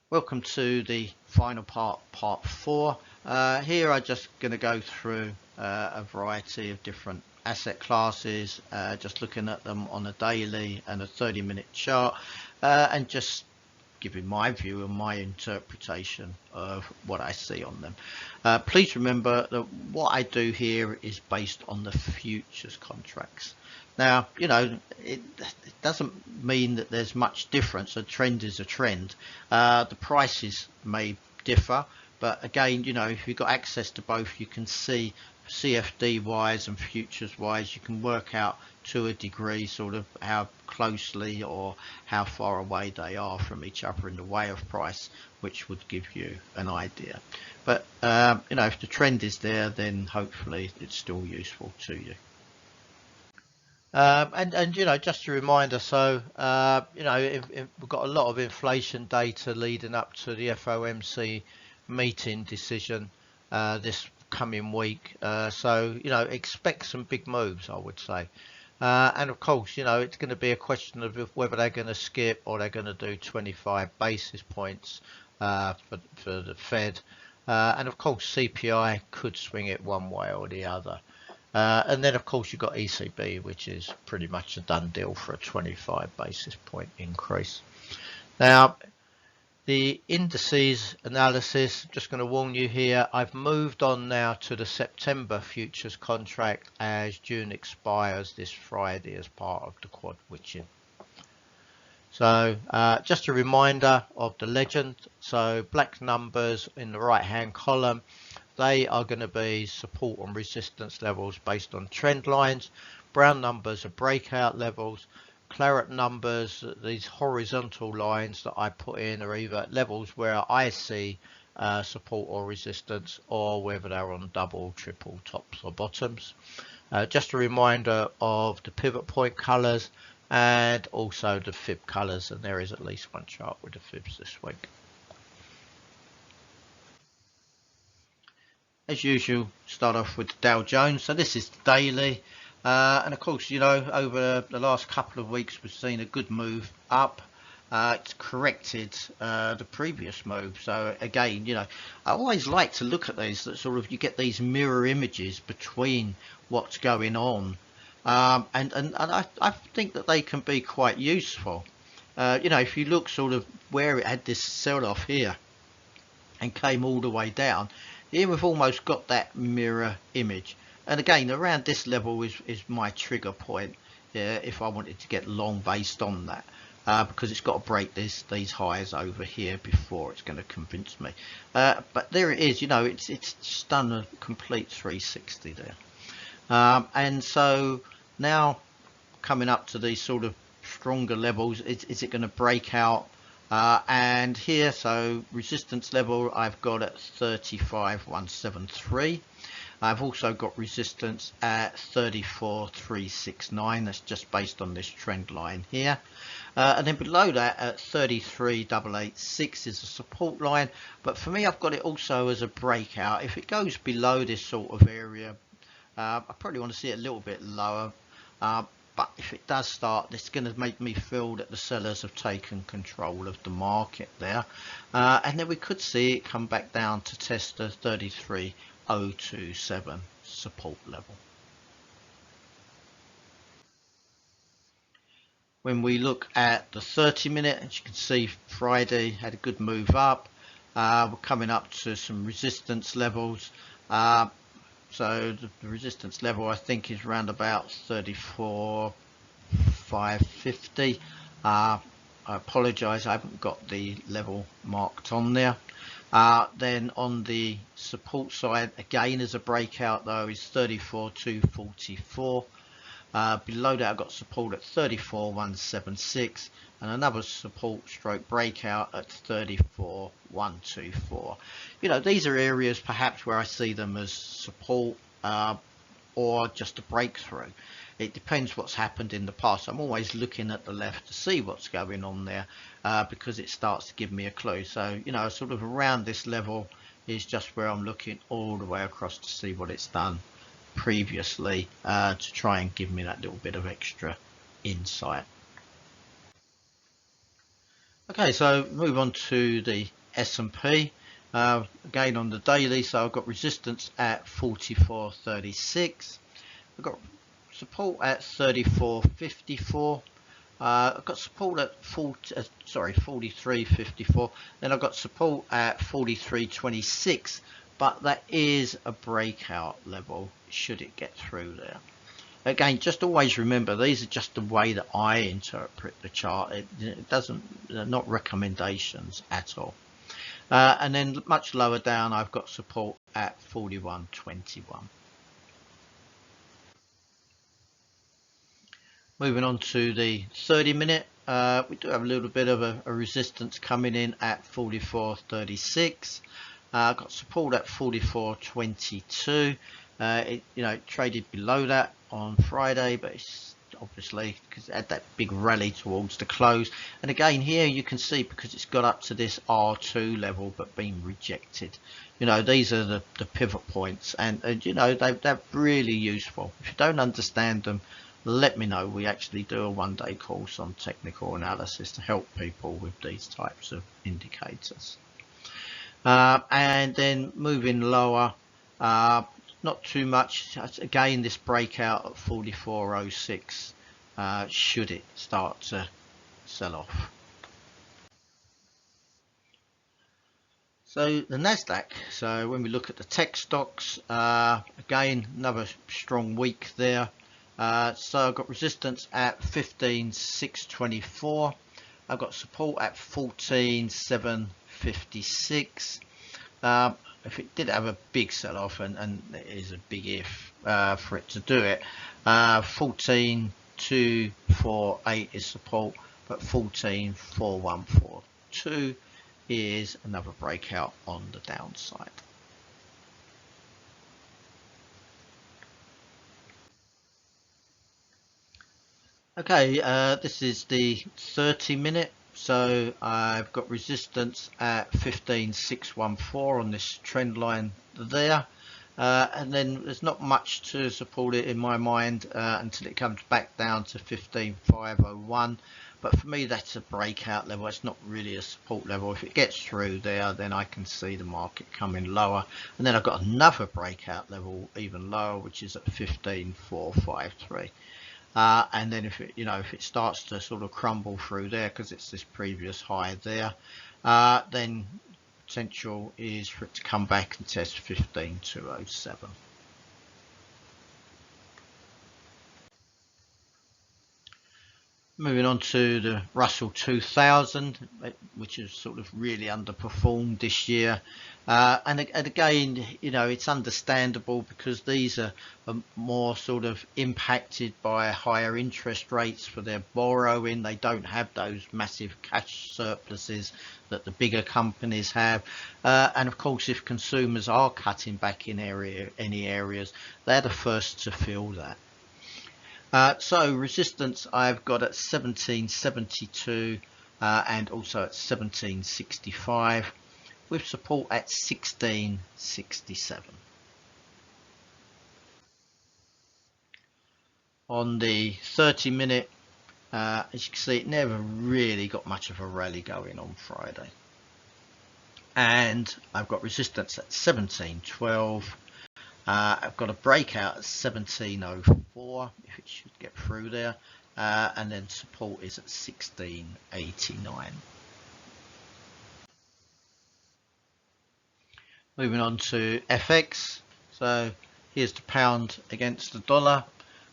Welcome to the final part 4. Here I'm just going to go through a variety of different asset classes, just looking at them on a daily and a 30-minute chart, and just giving my view and my interpretation of what I see on them. Please remember that what I do here is based on the futures contracts. Now, it doesn't mean that there's much difference. A trend is a trend. The prices may differ, but again, if you've got access to both, you can see CFD wise and futures wise, you can work out to a degree sort of how closely or how far away they are from each other in the way of price, which would give you an idea. But if the trend is there, then hopefully it's still useful to you. And just a reminder, so we've got a lot of inflation data leading up to the FOMC meeting decision this coming week, so expect some big moves, I would say. And of course, it's going to be a question of whether they're going to skip or they're going to do 25 basis points for the Fed, and of course CPI could swing it one way or the other. And then of course you've got ECB, which is pretty much a done deal for a 25 basis point increase. Now, the indices analysis, just going to warn you here, I've moved on now to the September futures contract as June expires this Friday as part of the quad witching. So just a reminder of the legend. So black numbers in the right hand column, they are going to be support and resistance levels based on trend lines. Brown numbers are breakout levels. Claret numbers, these horizontal lines that I put in, are either levels where I see support or resistance, or whether they're on double, triple tops or bottoms. Just a reminder of the pivot point colors and also the fib colors, and there is at least one chart with the fibs this week. As usual, start off with the Dow Jones. So this is daily, and of course, over the last couple of weeks we've seen a good move up. It's corrected the previous move. So again, I always like to look at these, that sort of you get these mirror images between what's going on, and I think that they can be quite useful. If you look sort of where it had this sell-off here and came all the way down, here we've almost got that mirror image, and again around this level is my trigger point if I wanted to get long based on that, because it's got to break these highs over here before it's going to convince me. But there it is, it's just done a complete 360 there, and so now coming up to these sort of stronger levels, is it going to break out? And here, so resistance level I've got at 35,173. I've also got resistance at 34,369. That's just based on this trend line here. And then below that at 33,886 is a support line. But for me, I've got it also as a breakout. If it goes below this sort of area, I probably want to see it a little bit lower. But if it does start, it's going to make me feel that the sellers have taken control of the market there. And then we could see it come back down to test the 33,027 support level. When we look at the 30-minute, as you can see, Friday had a good move up. We're coming up to some resistance levels. So the resistance level I think is around about 34,550. I apologize, I haven't got the level marked on there. Then on the support side, again as a breakout though, is 34,244. Below that I've got support at 34,176 and another support stroke breakout at 34,124. These are areas perhaps where I see them as support or just a breakthrough. It depends what's happened in the past. I'm always looking at the left to see what's going on there, because it starts to give me a clue. So sort of around this level is just where I'm looking all the way across to see what it's done previously, to try and give me that little bit of extra insight. Okay, so move on to the S&P. Again on the daily, so I've got resistance at 44.36. I've got support at 34.54. I've got support at 43.54. Then I've got support at 43.26. But that is a breakout level should it get through there. Again, just always remember, these are just the way that I interpret the chart. It doesn't, they're not recommendations at all. And then much lower down, I've got support at 41.21. Moving on to the 30-minute, we do have a little bit of a resistance coming in at 44.36. Got support at 44.22. It traded below that on Friday, but it's obviously because it had that big rally towards the close. And again here you can see, because it's got up to this R2 level but been rejected, these are the pivot points, and they're really useful. If you don't understand them, let me know. We actually do a one-day course on technical analysis to help people with these types of indicators. And then moving lower, not too much. Again, this breakout at 44.06, should it start to sell off. So the Nasdaq, so when we look at the tech stocks, again, another strong week there. So I've got resistance at 15.624. I've got support at 14.756. If it did have a big sell-off, and it is a big if for it to do it, 14.248 is support, but 14.4142 is another breakout on the downside. Okay, this is the 30-minute. So I've got resistance at 15.614 on this trend line there, and then there's not much to support it in my mind until it comes back down to 15.501. But for me, that's a breakout level. It's not really a support level. If it gets through there, then I can see the market coming lower. And then I've got another breakout level even lower, which is at 15.453. And then if it starts to sort of crumble through there, because it's this previous high there, then potential is for it to come back and test 15.207. Moving on to the Russell 2000, which has sort of really underperformed this year. And again, it's understandable, because these are more sort of impacted by higher interest rates for their borrowing. They don't have those massive cash surpluses that the bigger companies have. And of course, if consumers are cutting back in any areas, they're the first to feel that. So resistance I've got at 17.72 and also at 17.65, with support at 16.67. On the 30-minute, as you can see, it never really got much of a rally going on Friday. And I've got resistance at 17.12. I've got a breakout at 17.04 if it should get through there, and then support is at 16.89. Moving on to FX, so here's the pound against the dollar.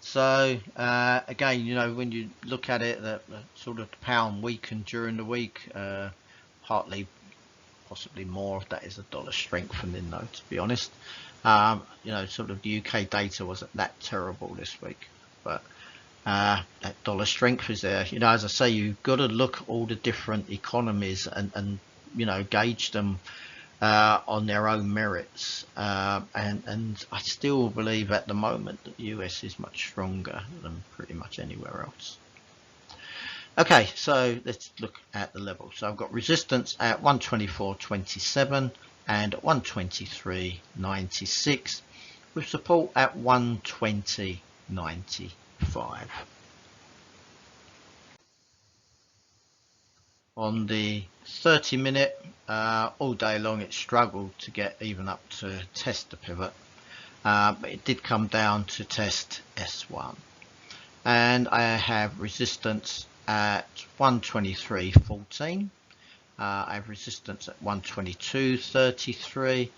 So again, when you look at it, the sort of the pound weakened during the week, partly possibly more of that is a dollar strengthening, though, to be honest. Sort of the UK data wasn't that terrible this week, but that dollar strength is there. As I say, you've got to look at all the different economies and gauge them on their own merits. And I still believe at the moment that the US is much stronger than pretty much anywhere else. Okay, so let's look at the levels. So I've got resistance at 124.27 and 123.96, with support at 120.95. On the 30-minute, all day long it struggled to get even up to test the pivot, but it did come down to test S1. And I have resistance at 123.14. I have resistance at 122.33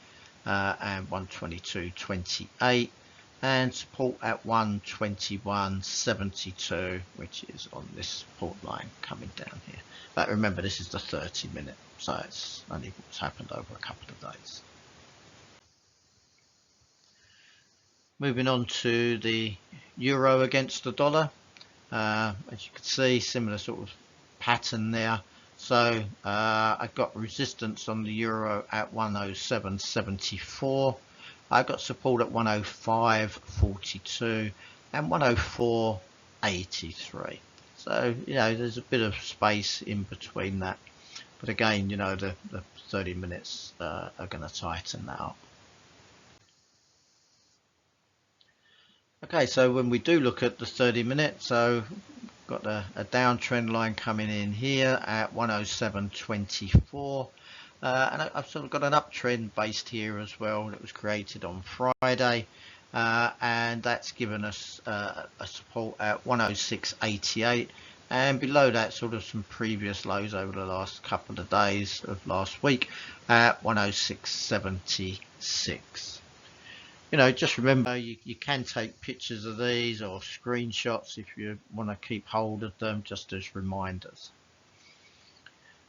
and 122.28, and support at 121.72, which is on this support line coming down here. But remember, this is the 30-minute, so it's only what's happened over a couple of days. Moving on to the euro against the dollar. As you can see, similar sort of pattern there. So I've got resistance on the euro at 107.74. I got support at 105.42 and 104.83. So, you know, there's a bit of space in between that. But again, you know, the 30 minutes are going to tighten that up. Okay, so when we do look at the 30 minutes, so got a downtrend line coming in here at 107.24. And I've sort of got an uptrend based here as well that was created on Friday. And that's given us a support at 106.88, and below that sort of some previous lows over the last couple of days of last week at 106.76. You know, just remember you can take pictures of these or screenshots if you want to keep hold of them, just as reminders.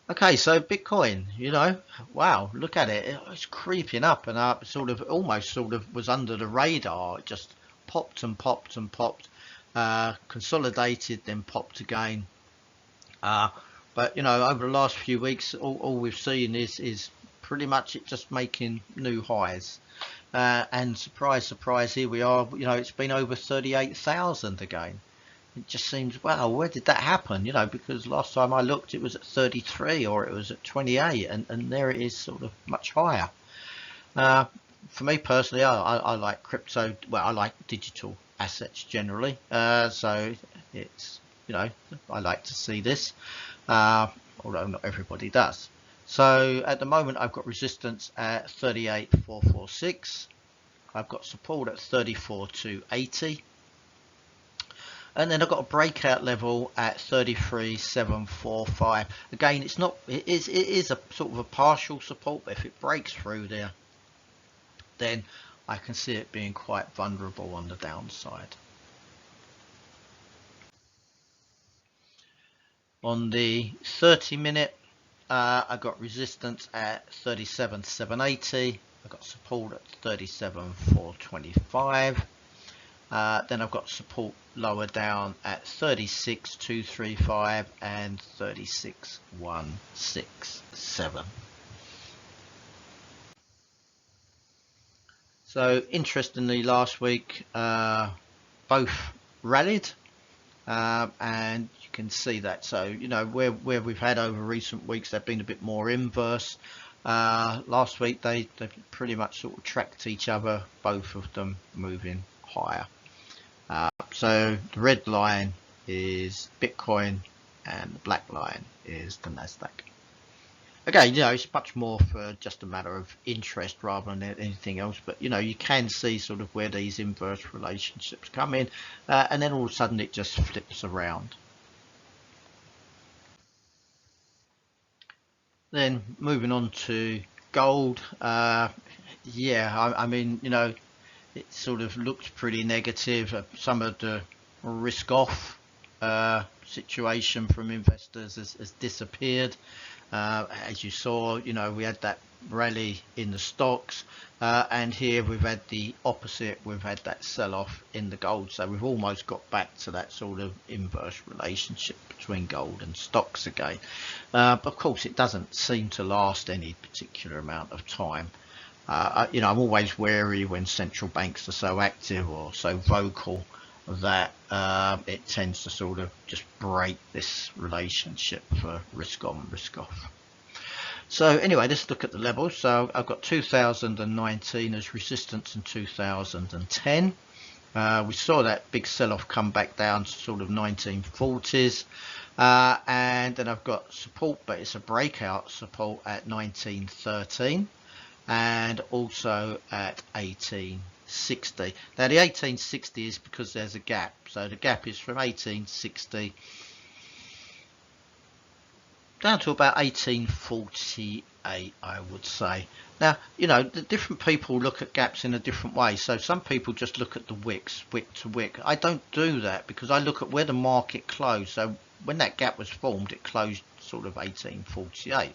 Okay, so Bitcoin, you know, wow, look at it. It's creeping up and up, almost was under the radar. It just popped and popped and popped, consolidated, then popped again. But, you know, over the last few weeks, all we've seen is pretty much it just making new highs. And surprise, surprise, here we are. You know, it's been over 38,000 again. It just seems, wow, where did that happen? You know, because last time I looked, it was at 33 or it was at 28, and there it is, sort of much higher. For me personally, I like crypto. Well, I like digital assets generally. So it's, you know, I like to see this, although not everybody does. So at the moment, I've got resistance at 38,446. I've got support at 34,280. And then I've got a breakout level at 33,745. Again, it is a sort of a partial support, but if it breaks through there, then I can see it being quite vulnerable on the downside. On the 30-minute, I got resistance at 37,780. I got support at 37,425. Then I've got support lower down at 36,235 and 36,167. So interestingly, last week both rallied, and you can see that. So, you know, where we've had over recent weeks, they've been a bit more inverse. Last week they pretty much sort of tracked each other, both of them moving higher. So the red line is Bitcoin and the black line is the Nasdaq. Again, you know, it's much more for just a matter of interest rather than anything else, but you know, you can see sort of where these inverse relationships come in, and then all of a sudden it just flips around. Then moving on to gold, yeah, I mean, you know, it sort of looked pretty negative. Some of the risk off situation from investors has disappeared. As you saw, you know, we had that rally in the stocks, and here we've had the opposite. We've had that sell-off in the gold. So we've almost got back to that sort of inverse relationship between gold and stocks again. But of course, it doesn't seem to last any particular amount of time. You know, I'm always wary when central banks are so active or so vocal that it tends to sort of just break this relationship for risk on, risk off. So anyway, let's look at the levels. So I've got 2019 as resistance and 2010. We saw that big sell-off come back down to sort of 1940s, and then I've got support, but it's a breakout support at 1913 and also at 1860. Now the 1860 is because there's a gap, so the gap is from 1860 down to about 1848, I would say. Now, you know, the different people look at gaps in a different way. So some people just look at the wicks, wick to wick. I don't do that because I look at where the market closed. So when that gap was formed, it closed sort of 1848.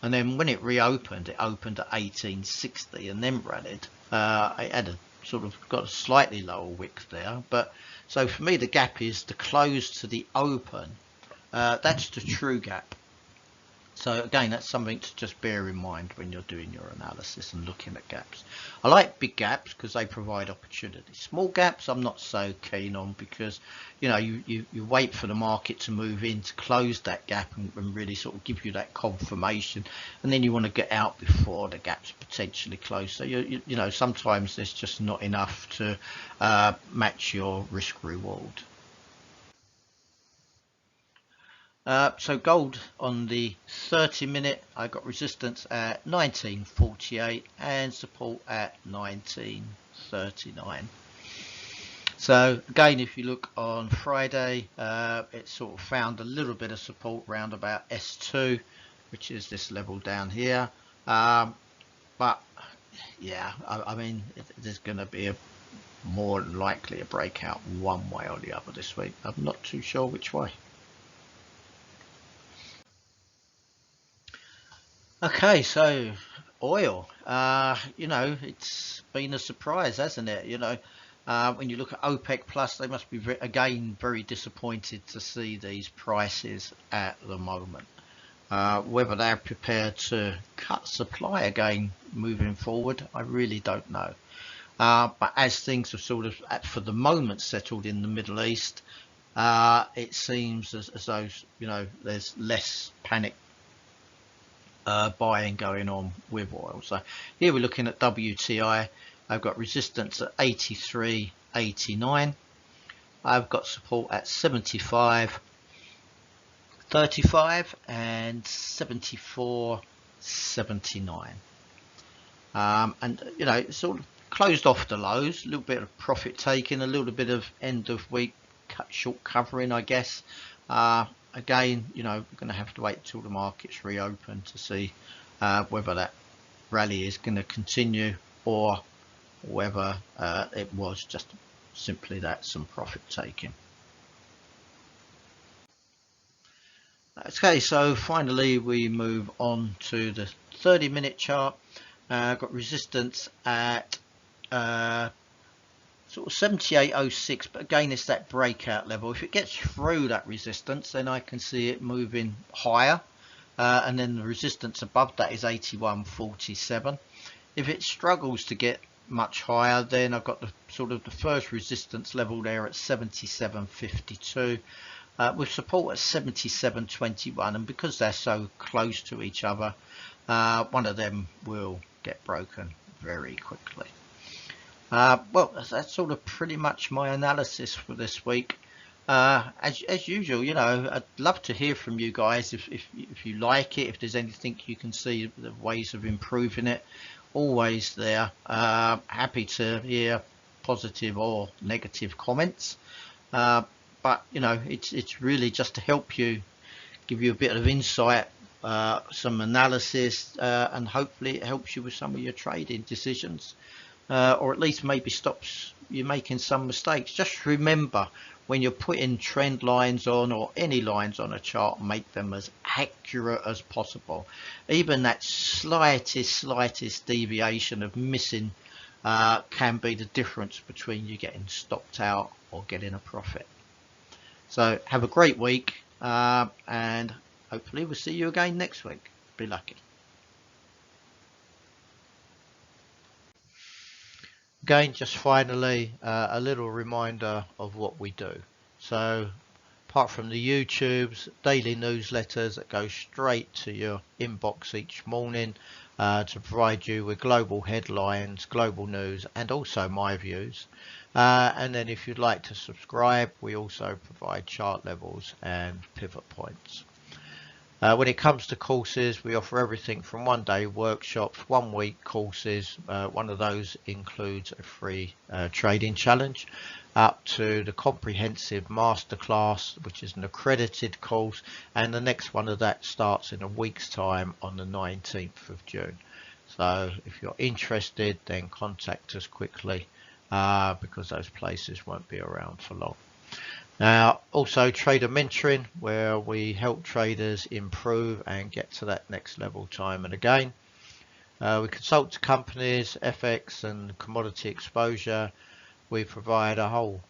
And then when it reopened, it opened at 1860 and then rallied. It had a sort of got a slightly lower wick there. But so for me, the gap is the close to the open. That's the true gap. So again, that's something to just bear in mind when you're doing your analysis and looking at gaps. I like big gaps because they provide opportunity. Small gaps I'm not so keen on because, you know, you wait for the market to move in to close that gap and really sort of give you that confirmation, and then you want to get out before the gap's potentially closed. So you know, sometimes there's just not enough to match your risk reward. So gold on the 30-minute, I got resistance at 1948 and support at 1939. So again, if you look on Friday, it sort of found a little bit of support round about S2, which is this level down here. But yeah, I mean, there's going to be more likely a breakout one way or the other this week. I'm not too sure which way. Okay, so oil, you know, it's been a surprise, hasn't it? You know, when you look at OPEC Plus, they must be again very disappointed to see these prices at the moment. Whether they're prepared to cut supply again moving forward, I really don't know. But as things have sort of, for the moment, settled in the Middle East, it seems as though, you know, there's less panic buying going on with oil. So here we're looking at WTI. I've got resistance at 83.89. I've got support at 75.35 and 74.79. And you know, it's sort of closed off the lows, a little bit of profit taking, a little bit of end of week short covering, I guess. Again, you know, we're going to have to wait till the markets reopen to see whether that rally is going to continue or whether it was just simply that, some profit taking. Okay, so finally we move on to the 30-minute chart. Got resistance at sort of 78.06, but again it's that breakout level. If it gets through that resistance, then I can see it moving higher, and then the resistance above that is 81.47. If it struggles to get much higher, then I've got the sort of the first resistance level there at 77.52, with support at 77.21, and because they're so close to each other, one of them will get broken very quickly. Well, that's sort of pretty much my analysis for this week. As usual, you know, I'd love to hear from you guys if you like it, if there's anything you can see the ways of improving it. Always there. Happy to hear positive or negative comments. But you know, it's really just to help you, give you a bit of insight, some analysis, and hopefully it helps you with some of your trading decisions. Or at least maybe stops you making some mistakes. Just remember, when you're putting trend lines on or any lines on a chart, make them as accurate as possible. Even that slightest deviation of missing can be the difference between you getting stopped out or getting a profit. So have a great week, and hopefully we'll see you again next week. Be lucky. Again, just finally, a little reminder of what we do. So apart from the YouTubes, daily newsletters that go straight to your inbox each morning to provide you with global headlines, global news, and also my views. And then if you'd like to subscribe, we also provide chart levels and pivot points. When it comes to courses, we offer everything from 1-day workshops, 1-week courses. One of those includes a free trading challenge, up to the comprehensive masterclass, which is an accredited course, and the next one of that starts in a week's time on the 19th of June. So if you're interested, then contact us quickly, because those places won't be around for long. Now, also trader mentoring, where we help traders improve and get to that next level time and again. We consult to companies, FX and commodity exposure. We provide a whole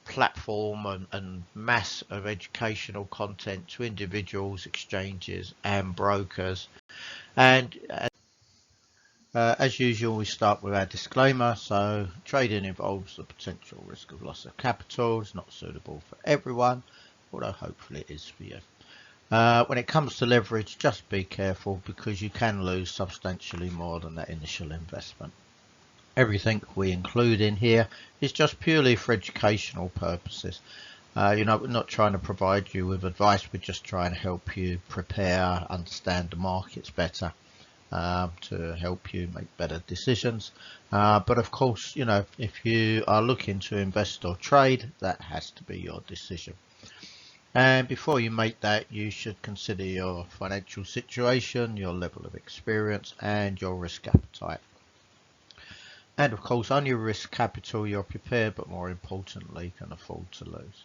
platform and mass of educational content to individuals, exchanges and brokers. And as usual, we start with our disclaimer. So trading involves the potential risk of loss of capital. It's not suitable for everyone, although hopefully it is for you. When it comes to leverage, just be careful, because you can lose substantially more than that initial investment. Everything we include in here is just purely for educational purposes. We're not trying to provide you with advice. We're just trying to help you prepare, understand the markets better, to help you make better decisions. But of course, if you are looking to invest or trade, that has to be your decision. And before you make that, you should consider your financial situation, your level of experience and your risk appetite. And of course, on your risk capital, you're prepared, but more importantly, can afford to lose.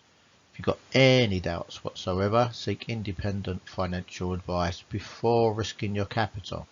If you've got any doubts whatsoever, seek independent financial advice before risking your capital.